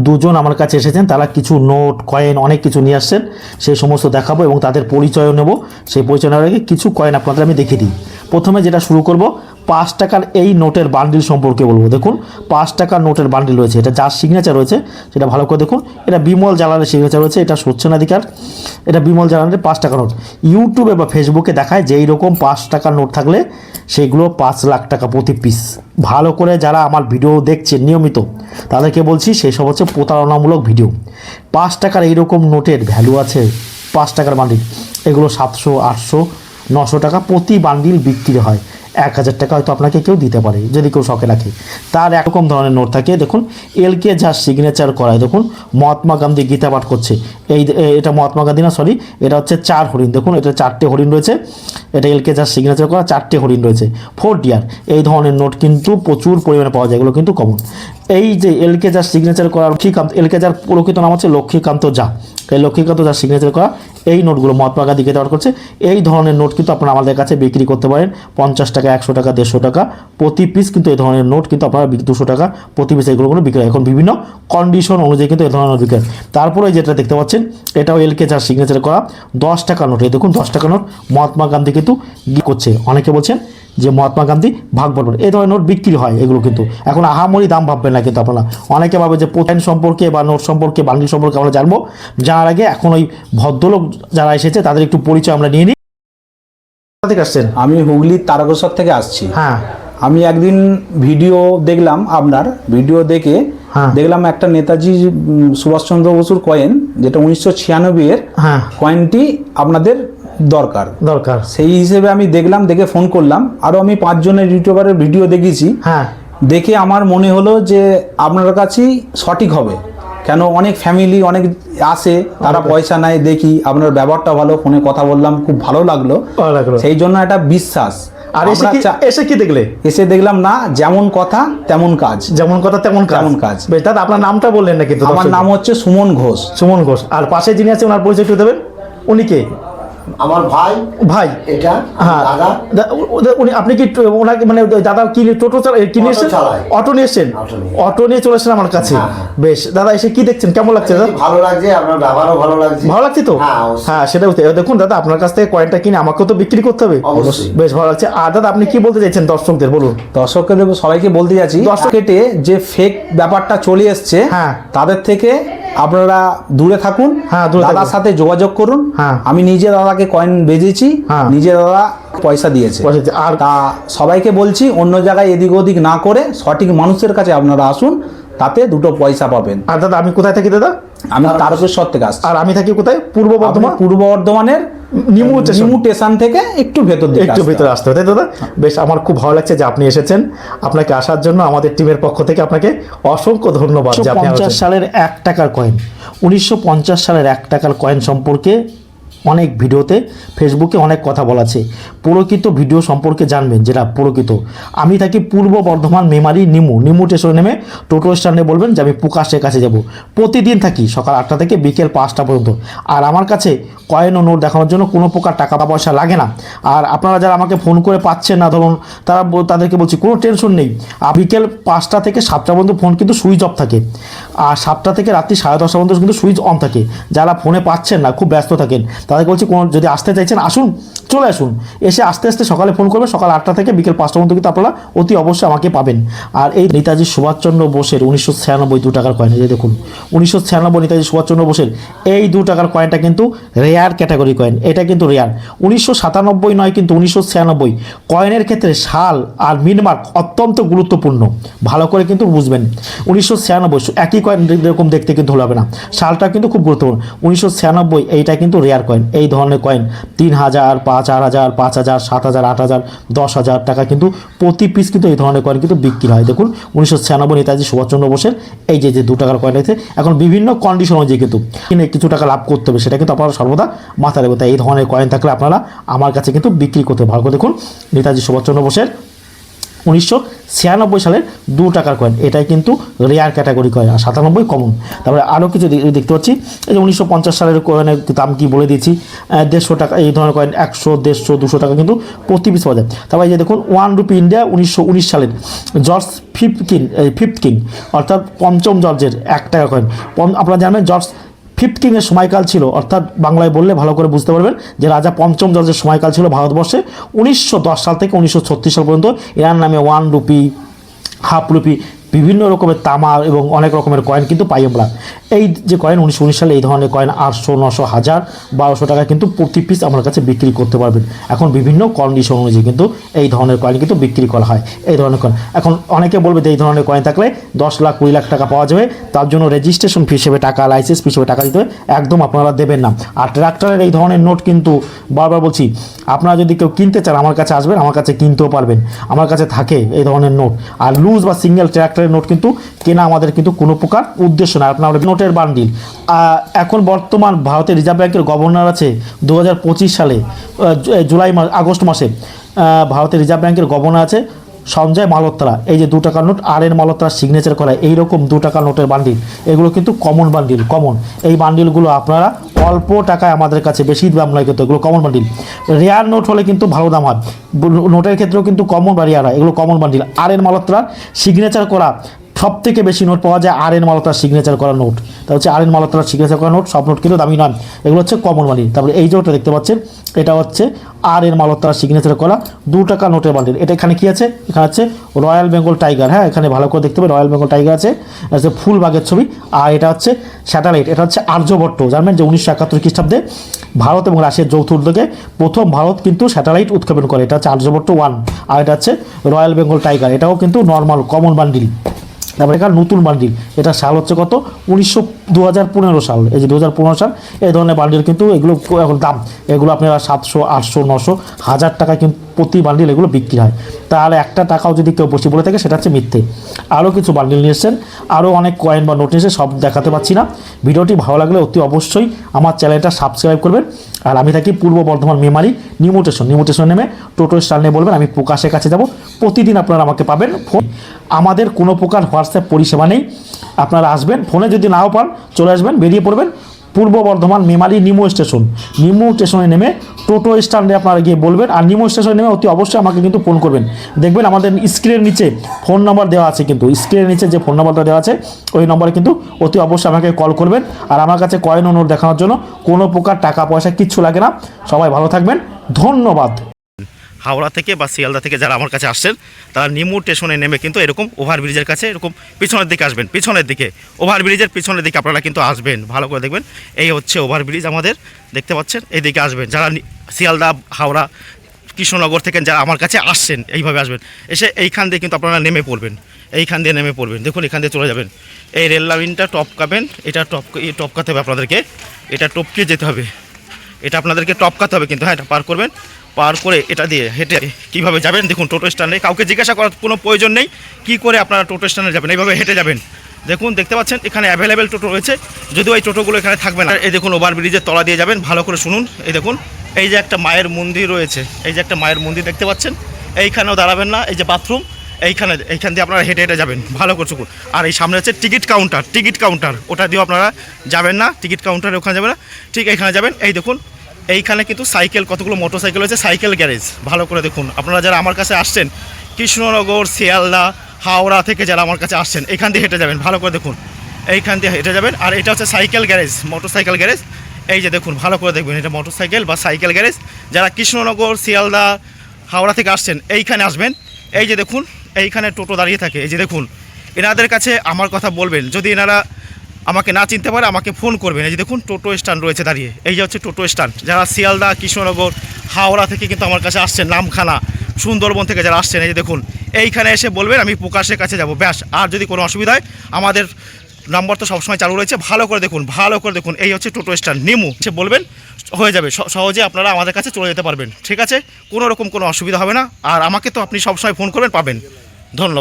দুজন আমার কাছে এসেছেন, তারা কিছু নোট কয়েন অনেক কিছু নিয়ে আসছেন, সেই সমস্ত দেখাবো এবং তাদের পরিচয়ও নেব। সেই পরিচয় নেওয়ার আগে কিছু কয়েন আপনাদের আমি দেখিয়ে দিই। প্রথমে যেটা শুরু করব, 5 টাকার এই নোটের বান্ডিল সম্পর্কে বলবো। দেখুন 5 টাকার নোটের বান্ডিল রয়েছে, এটা যার সিগনেচার রয়েছে সেটা ভালো করে দেখুন। এটা বিমল জালালের সিগনেচার রয়েছে, এটা স্বচ্ছনাধিকার, এটা বিমল জালালের 5 টাকার নোট। ইউটিউবে বা ফেসবুকে দেখায় যে এইরকম 5 টাকার নোট থাকলে সেইগুলো 5 লাখ টাকা প্রতি পিস। ভালো করে যারা আমার ভিডিও দেখছেন নিয়মিত তাদেরকে বলছি, সেই সব হচ্ছে প্রতারণামূলক ভিডিও। 5 টাকার এইরকম নোটের ভ্যালু আছে, 5 টাকার বান্ডিল, এগুলো 700, 800, 900 টাকা প্রতি বান্ডিল বিক্রি হয়। 1000 টাকা হয়তো আপনাকে কেউ দিতে পারে যদি কেউ শখে রাখে। তার একরকম ধরনের নোট থাকে। দেখুন এলকে যা সিগনেচার করায়, দেখুন মহাত্মা গান্ধী গীতা পাঠ করছে, এটা মহাত্মা গান্ধী না, সরি, এটা হচ্ছে 4 হরিণ। দেখুন এটা 4টে হরিণ রয়েছে, এটা এলকে যা সিগনেচার করা 4টে হরিণ রয়েছে। 4 ডিয়ার, এই ধরনের নোট কিন্তু প্রচুর পরিমাণে পাওয়া যায়, এগুলো কিন্তু কমন। এই যে এলকে যার সিগনেচার করা লক্ষ্মীকান্ত, এলকে যার প্রকৃত নাম হচ্ছে লক্ষ্মীকান্ত যা, এই লক্ষ্মীকান্ত যার সিগনেচার করা এই নোটগুলো মহাত্মা গান্ধী গীতা পাঠ করছে, এই ধরনের নোট কিন্তু আপনারা আমাদের কাছে বিক্রি করতে পারেন 50 টাকা, 100 টাকা, 150 টাকা প্রতি পিস। কিন্তু এই ধরনের নোট কিন্তু আপনারা 200 টাকা প্রতি পিস এগুলো বিক্রি হয়। এখন বিভিন্ন কন্ডিশন অনুযায়ী কিন্তু এই ধরনের নোট বিক্রি হয়। তারপরে যেটা দেখতে পাচ্ছেন এটাও এলকে যার সিগনেচার করা 10 টাকা নোট। এই দেখুন 10 টাকা নোট মহাত্মা গান্ধী কিন্তু করছে। অনেকে বলছেন যে মহাত্মা গান্ধী ভাগবত নোট, এই ধরনের নোট বিক্রি হয় এগুলো কিন্তু। এখন আহামরি দাম ভাববেন না কিন্তু আপনারা। অনেকে ভাবে যে পয়েন্ট সম্পর্কে বা নোট সম্পর্কে, বান্ডিল সম্পর্কে আমরা জানবো। জানার আগে এখন ওই ভদ্রলোক যারা এসেছে তাদের একটু পরিচয় আমরা নিয়ে নিই। কোথা থেকে আসছেন? আমি হুগলির তারকেশ্বর থেকে আসছি। হ্যাঁ, আমি একদিন ভিডিও দেখলাম, আপনার ভিডিও দেখে দেখলাম একটা নেতাজি সুভাষচন্দ্র বসুর কয়েন, যেটা 1996 এর কয়েনটি আপনাদের দরকার। সেই হিসেবে আমি দেখলাম, দেখে ফোন করলাম। আরও আমি 5 জনের ইউটিউবারের ভিডিও দেখেছি, দেখে আমার মনে হলো যে আপনার কাছেই সঠিক হবে। কেন অনেক ফ্যামিলি অনেক আসে, তারা পয়সা নেয়, দেখি আপনার ব্যবহারটা ভালো, ফোনে কথা বললাম, খুব ভালো লাগলো, সেই জন্য একটা বিশ্বাস। আর এসে কি দেখলে? এসে দেখলাম না, যেমন কথা তেমন কাজ, যেমন কথা তেমন কাজ। বেশ দাদা, আপনার নামটা বললেন না কিন্তু। আমার নাম হচ্ছে সুমন ঘোষ। সুমন ঘোষ। আর পাশে যিনি আছে ওনার পরিচয় একটু দেবেন। উনি কে? আমার ভাই এটা। হ্যাঁ দাদা, উনি, আপনি কি ওনাকে মানে দাদা কি টোটো কি নিয়ে এসেছেন? অটো নিয়ে এসেছেন? অটো নিয়ে চলে এসেছেন আমার কাছে। বেশ দাদা, এসে কি দেখছেন, কেমন লাগছে দাদা? ভালো লাগছে, আপনার ব্যবহারও ভালো লাগছে। ভালো লাগছে তো? হ্যাঁ সেটা বুঝতে। দেখুন দাদা, আপনার কাছ থেকে কয়েনটা কিনে আমাকেও তো বিক্রি করতে হবে, বেশ ভালো লাগছে। আর দাদা আপনি কি বলতে চাইছেন দর্শকদের, বলুন। দর্শকদের সবাইকে বলতে যাচ্ছি, দর্শকেটে যে ফেক ব্যাপারটা চলে এসছে, তাদের থেকে আপনারা দূরে থাকুন। দাদার সাথে যোগাযোগ করুন। আমি নিজে দাদাকে কয়েন বেজেছি, নিজে দাদা পয়সা দিয়েছে। আর তা সবাইকে বলছি, অন্য জায়গায় এদিক ওদিক না করে সঠিক মানুষের কাছে আপনারা আসুন, তাতে দুটো পয়সা পাবেন। আর দাদা আপনি কোথায় থাকি দাদা? আমি তারকেশ্বর থেকে আসছি। আর আমি থাকি কোথায়? পূর্ব বর্ধমানের নিমু স্টেশন থেকে একটু ভেতরে আসতে হবে, তাই দাদা? বেশ, আমার খুব ভালো লাগছে যে আপনি এসেছেন। আপনাকে আসার জন্য আমাদের টিমের পক্ষ থেকে আপনাকে অসংখ্য ধন্যবাদ। 1950 সালের 1 টাকার কয়েন, 1950 সালের 1 টাকার কয়েন সম্পর্কে অনেক ভিডিওতে ফেসবুকে অনেক কথা বলা আছে। প্রকৃত ভিডিও সম্পর্কে জানবেন যেটা প্রকৃত। আমি থাকি পূর্ব বর্ধমান মেমারি নিমু স্টেশনে নেমে টোটো স্ট্যান্ডে বলবেন যে আমি প্রকাশের কাছে যাব। প্রতিদিন থাকি সকাল 8টা থেকে বিকেল 5টা পর্যন্ত। আর আমার কাছে কয়েন ও নোট দেখানোর জন্য কোনো প্রকার টাকা পয়সা লাগে না। আর আপনারা যারা আমাকে ফোন করে পাচ্ছেন না, ধরুন তাদেরকে বলছি কোনো টেনশন নেই। বিকেল 5টা থেকে 7টা পর্যন্ত ফোন কিন্তু সুইচ অফ থাকে, আর 7টা থেকে রাত্রি 10:30 পর্যন্ত কিন্তু সুইচ অন থাকে। যারা ফোনে পাচ্ছেন না, খুব ব্যস্ত থাকেন, তাদেরকে বলছি কোনো যদি আসতে চাইছেন আসুন, চলে আসুন। এসে আস্তে আস্তে সকালে ফোন করবে, সকাল 8টা থেকে বিকেল 5টা পর্যন্ত কিন্তু আপনারা অতি অবশ্যই আমাকে পাবেন। আর এই নেতাজি সুভাষচন্দ্র বোসের 1996 2 টাকার কয়েন, এই দেখুন 1996 নেতাজি সুভাষচন্দ্র বোসের এই 2 টাকার কয়েনটা কিন্তু রেয়ার ক্যাটাগরি কয়েন। এটা কিন্তু রেয়ার। 1997 নয়, কিন্তু 1996 কয়েনের ক্ষেত্রে সাল আর মিনমার্ক অত্যন্ত গুরুত্বপূর্ণ, ভালো করে কিন্তু বুঝবেন। 1996 একই কয়েন এরকম দেখতে কিন্তু হবে না, সালটা কিন্তু খুব গুরুত্বপূর্ণ। 1996 এইটা কিন্তু রেয়ার কয়েন। এই ধরনের কয়েন 3000, 4000, 5000, 7000, 8000, 10,000 টাকা কিন্তু প্রতি পিস কিন্তু এই ধরনের কয়েন কিন্তু বিক্রি হয়। দেখুন 1996 নেতাজি সুভাষচন্দ্র বোসের এই যে 2 টাকার কয়েন আছে। এখন বিভিন্ন কন্ডিশন অনুযায়ী কিন্তু কিনে কিছু টাকা লাভ করতে হবে, সেটা কিন্তু আপনারা সর্বদা মাথায় রাখবেন। তাই এই ধরনের কয়েন থাকলে আপনারা আমার কাছে কিন্তু বিক্রি করতে ভালো করে। দেখুন নেতাজি সুভাষচন্দ্র বোসের 1996 সালের 2 টাকার কয়েন, এটাই কিন্তু রেয়ার ক্যাটাগরি কয়েন, আর 97 কমন। তারপরে আরও কিছু দেখতে পাচ্ছি, এই যে 1950 সালের কয়েনের দাম কি বলে দিয়েছি, 150 টাকা, এই ধরনের কয়েন 100, 150, 200 টাকা কিন্তু প্রতি পিস পাওয়া যায়। তারপরে এই যে দেখুন 1 রুপি ইন্ডিয়া 1919 সালের জর্জ ফিফথ কিং অর্থাৎ পঞ্চম জর্জের 1 টাকা কয়েন। আপনারা জানেন জর্জ ফিফথ কিংয়ের সময়কাল ছিল, অর্থাৎ বাংলায় বললে ভালো করে বুঝতে পারবেন যে রাজা পঞ্চম জর্জের সময়কাল ছিল ভারতবর্ষে 1910 সাল থেকে 1936 সাল পর্যন্ত। এর নামে 1 রুপি, হাফ রুপি, বিভিন্ন রকমের তামা এবং অনেক রকমের কয়েন কিন্তু পাই আমরা। এই যে কয়েন 1919 সালে এই ধরনের কয়েন 800, 900, 1000, 1200 টাকা কিন্তু প্রতি পিস আমার কাছে বিক্রি করতে পারবেন। এখন বিভিন্ন কন্ডিশন অনুযায়ী কিন্তু এই ধরনের কয়েন কিন্তু বিক্রি করা হয়। এই ধরনের কয়েন এখন অনেকে বলবে যে এই ধরনের কয়েন থাকলে 10 লাখ 20 লাখ টাকা পাওয়া যাবে, তার জন্য রেজিস্ট্রেশন ফি হিসেবে টাকা, লাইসেন্স ফি হিসেবে টাকা দিতে হবে, একদম আপনারা দেবেন না। আর ট্রাক্টরের এই ধরনের নোট কিন্তু বারবার বলছি, আপনারা যদি কেউ কিনতে চান আমার কাছে আসবেন, আমার কাছে কিনতেও পারবেন, আমার কাছে থাকে এই ধরনের নোট। আর লুজ বা সিঙ্গেল ট্রাক্টরের নোট কিন্তু কেনা আমাদের কিন্তু কোনো প্রকার উদ্দেশ্য না। আপনার নোটের বান্ডিল এখন বর্তমান ভারতের রিজার্ভ ব্যাংকের গভর্নর আছে 2025 সালে আগস্ট মাসে ভারতের রিজার্ভ ব্যাংকের গভর্নর আছে সঞ্জয় মালহোত্রা। এই যে 2 টাকার নোট আর এন মালহোত্রার সিগনেচার করা এইরকম 2 টাকার নোটের বান্ডিল, এগুলো কিন্তু কমন বান্ডিল, কমন। এই বান্ডিলগুলো আপনারা অল্প টাকায় আমাদের কাছে, বেশি দাম নয় কিন্তু, এগুলো কমন বান্ডিল। রেয়ার নোট হলে কিন্তু ভালো দাম হয়, নোটের ক্ষেত্রেও কিন্তু কমন বা রেয়ার হয়, এগুলো কমন বান্ডিল। আর এন মালহোত্রার সিগনেচার করা সব থেকে বেশি নোট পাওয়া যায় আর এন মালহোত্রার সিগনেচার করা নোট। তা হচ্ছে আর এন মালহোত্রার সিগনেচার করা নোট, সব নোট কিন্তু দামি নয়, এগুলো হচ্ছে কমন বান্ডিল। তারপরে এই যে ওটা দেখতে পাচ্ছেন, এটা হচ্ছে আর এন মালহোত্রার সিগনেচার করা 2 টাকা নোটের বান্ডিল। এটা এখানে কি আছে, এখানে আছে রয়্যাল বেঙ্গল টাইগার, হ্যাঁ এখানে ভালো করে দেখতে হবে, রয়্যাল বেঙ্গল টাইগার আছে, ফুল বাগের ছবি। আর এটা হচ্ছে স্যাটেলাইট, এটা হচ্ছে আর্যভট্ট, জানবেন যে 1971 খ্রিস্টাব্দে ভারত এবং রাশিয়ার যৌথ উদ্যোগে প্রথম ভারত কিন্তু স্যাটেলাইট উৎক্ষেপণ করে, এটা হচ্ছে আর্যভট্ট 1। আর এটা হচ্ছে রয়্যাল বেঙ্গল টাইগার, এটাও কিন্তু নর্মাল কমন বান্ডিল। তারপরে এখানে নতুন বান্ডিল, এটা সাল হচ্ছে কত, 2015 সাল। এই যে 2015 সাল, এই ধরনের বান্ডিল কিন্তু এগুলো এখন দাম, এগুলো আপনারা 700, 800, 900, 1000 টাকা কিন্তু প্রতি বান্ডিল এগুলো বিক্রি হয়। তাহলে একটা টাকাও যদি কেউ বসে বলে থাকে সেটা হচ্ছে মিথ্যে। আরও কিছু বান্ডিল নিয়ে এসেছেন, আরও অনেক কয়েন বা নোট এসে, সব দেখাতে পাচ্ছি না। ভিডিওটি ভালো লাগলে অতি অবশ্যই আমার চ্যানেলটা সাবস্ক্রাইব করবেন। আর আমি থাকি পূর্ব বর্ধমান মেমারি নিউ স্টেশন নেমে টোটো স্ট্যান্ডে বলবেন আমি প্রকাশের কাছে যাব, প্রতিদিন আপনারা আমাকে পাবেন। ফোন আমাদের কোনো প্রকার হোয়াটসঅ্যাপ পরিষেবা নেই, আপনারা আসবেন, ফোনে যদি নাও পান চলে আসবেন, বেরিয়ে পড়বেন পূর্ব বর্ধমান মেমারি নিমো স্টেশনে নেমে টোটো স্ট্যান্ডে আপনারা গিয়ে বলবেন। আর নিমো স্টেশনে নেমে অতি অবশ্যই আমাকে কিন্তু ফোন করবেন। দেখবেন আমাদের স্ক্রিনের নিচে ফোন নম্বর দেওয়া আছে, কিন্তু স্ক্রিনের নিচে যে ফোন নম্বরটা দেওয়া আছে ওই নম্বরে কিন্তু অতি অবশ্যই আমাকে কল করবেন। আর আমার কাছে কয়েন ও নোট দেখানোর জন্য কোনো প্রকার টাকা পয়সা কিচ্ছু লাগে না। সবাই ভালো থাকবেন, ধন্যবাদ। হাওড়া থেকে বা শিয়ালদা থেকে যারা আমার কাছে আসছেন তারা নিমু স্টেশনে নেমে কিন্তু এরকম ওভারব্রিজের কাছে এরকম পিছনের দিকে আসবেন, পিছনের দিকে ওভারব্রিজের পিছনের দিকে আপনারা কিন্তু আসবেন। ভালো করে দেখবেন, এই হচ্ছে ওভারব্রিজ আমাদের, দেখতে পাচ্ছেন, এই দিকে আসবেন। যারা শিয়ালদা, হাওড়া, কৃষ্ণনগর থেকে যারা আমার কাছে আসছেন এইভাবে আসবেন, এসে এইখান দিয়ে কিন্তু আপনারা নেমে পড়বেন, এইখান দিয়ে নেমে পড়বেন। দেখুন এখান দিয়ে চলে যাবেন, এই রেল লাইনটা টপকাবেন, এটা টপকাতে হবে আপনাদেরকে, এটা টপকে যেতে হবে, এটা আপনাদেরকে টপকাতে হবে কিন্তু, হ্যাঁ এটা পার করবেন। পার করে এটা দিয়ে হেঁটে কীভাবে যাবেন দেখুন, টোটো স্ট্যান্ডে কাউকে জিজ্ঞাসা করার কোনো প্রয়োজন নেই কী করে আপনারা টোটো স্ট্যান্ডে যাবেন, এইভাবে হেঁটে যাবেন। দেখুন দেখতে পাচ্ছেন এখানে অ্যাভেলেবেল টোটো রয়েছে, যদিও এই টোটোগুলো এখানে থাকবে না। এই দেখুন ওভারব্রিজের তলা দিয়ে যাবেন, ভালো করে শুনুন। এই দেখুন এই যে একটা মায়ের মন্দির রয়েছে, এই যে একটা মায়ের মন্দির দেখতে পাচ্ছেন, এইখানেও দাঁড়াবেন না, এই যে বাথরুম, এইখান দিয়ে আপনারা হেঁটে হেঁটে যাবেন, ভালো করে শুকুন। আর এই সামনে হচ্ছে টিকিট কাউন্টার, ওটা দিয়েও আপনারা যাবেন না, টিকিট কাউন্টারে ওখানে যাবেন না, ঠিক এইখানে যাবেন। এই দেখুন এইখানে কিন্তু সাইকেল, কতগুলো মোটর সাইকেল রয়েছে, সাইকেল গ্যারেজ, ভালো করে দেখুন। আপনারা যারা আমার কাছে আসছেন কৃষ্ণনগর, শিয়ালদা, হাওড়া থেকে যারা আমার কাছে আসছেন এখান দিয়ে হেঁটে যাবেন, ভালো করে দেখুন, এইখান দিয়ে হেঁটে যাবেন। আর এটা হচ্ছে cycle garage, motor cycle garage, এই যে দেখুন ভালো করে দেখবেন, এটা মোটর সাইকেল বা সাইকেল গ্যারেজ। যারা কৃষ্ণনগর, শিয়ালদা, হাওড়া থেকে আসছেন এইখানে আসবেন। এই যে দেখুন এইখানে টোটো দাঁড়িয়ে থাকে, এই যে দেখুন, এনাদের কাছে আমার কথা বলবেন, যদি এনারা আমাকে না চিনতে পারে আমাকে ফোন করবেন। এই যে দেখুন টোটো স্ট্যান্ড রয়েছে দাঁড়িয়ে, এই যে হচ্ছে টোটো স্ট্যান্ড। যারা শিয়ালদা, কৃষ্ণনগর, হাওড়া থেকে কিন্তু আমার কাছে আসছেন, নামখানা, সুন্দরবন থেকে যারা আসছেন, এই যে দেখুন এইখানে এসে বলবেন আমি প্রকাশের কাছে যাব, ব্যাস। আর যদি কোনো অসুবিধা হয় আমাদের নাম্বার তো সবসময় চালু রয়েছে, ভালো করে দেখুন, এই হচ্ছে টোটো স্ট্যান্ড নিমু, সে বলবেন হয়ে যাবে, সহজে আপনারা আমাদের কাছে চলে যেতে পারবেন, ঠিক আছে, কোনো রকম কোনো অসুবিধা হবে না। আর আমাকে তো আপনি সবসময় ফোন করবেন, পাবেন। ধন্যবাদ।